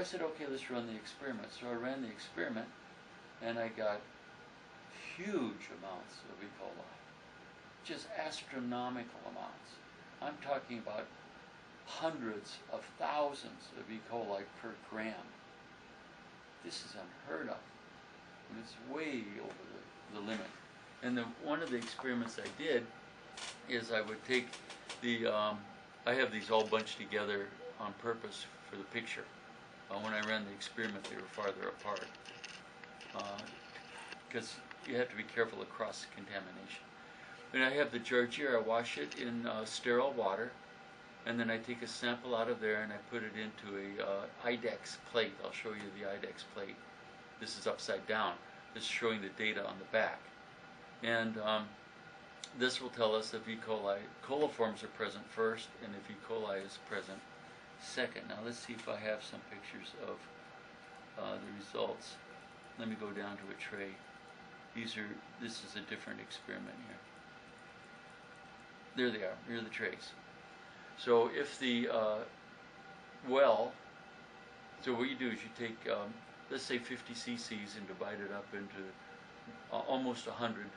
said, okay, let's run the experiment. So I ran the experiment, and I got huge amounts of E. coli, just astronomical amounts. I'm talking about hundreds of thousands of E. coli per gram. This is unheard of. And it's way over the limit. And one of the experiments I did is I would take the, I have these all bunched together on purpose for the picture. When I ran the experiment, they were farther apart. Because you have to be careful of cross-contamination. And I have the Jarjeer, I wash it in sterile water, and then I take a sample out of there and I put it into a IDEX plate. I'll show you the IDEX plate. This is upside down. This is showing the data on the back. And this will tell us if E. coli, coliforms are present first, and if E. coli is present second. Now let's see if I have some pictures of the results. Let me go down to a tray. This is a different experiment here. There they are. Here are the trays. So if the so what you do is you take, let's say 50 cc's and divide it up into almost 100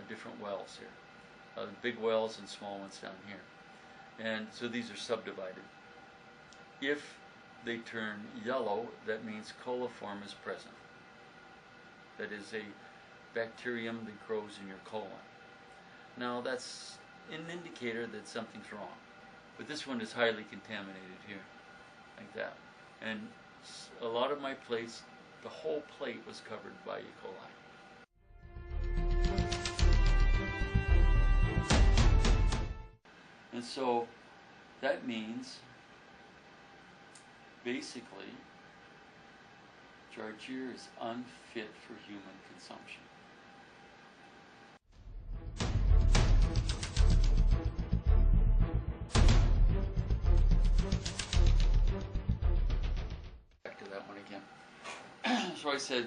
different wells here. Big wells and small ones down here. And so these are subdivided. If they turn yellow, that means coliform is present. That is a bacterium that grows in your colon. Now that's an indicator that something's wrong. But this one is highly contaminated here, like that. And a lot of my plates, the whole plate was covered by E. coli. And so that means basically Jarjeer is unfit for human consumption. Back to that one again. So I said,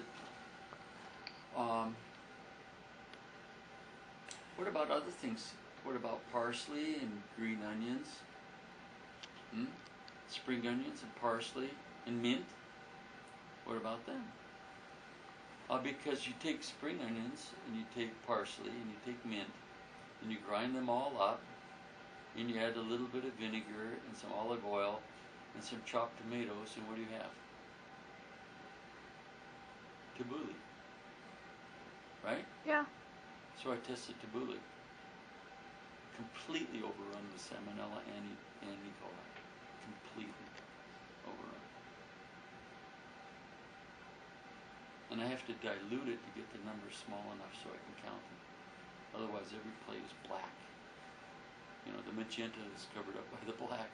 what about other things? What about parsley and green onions? Spring onions and parsley and mint? What about them? Because you take spring onions and you take parsley and you take mint and you grind them all up and you add a little bit of vinegar and some olive oil and some chopped tomatoes, and what do you have? Tabbouleh. Right? Yeah. So I tested tabbouleh. Completely overrun with salmonella and E. coli. Completely overrun. And I have to dilute it to get the numbers small enough so I can count them. Otherwise every plate is black. You know, the magenta is covered up by the black.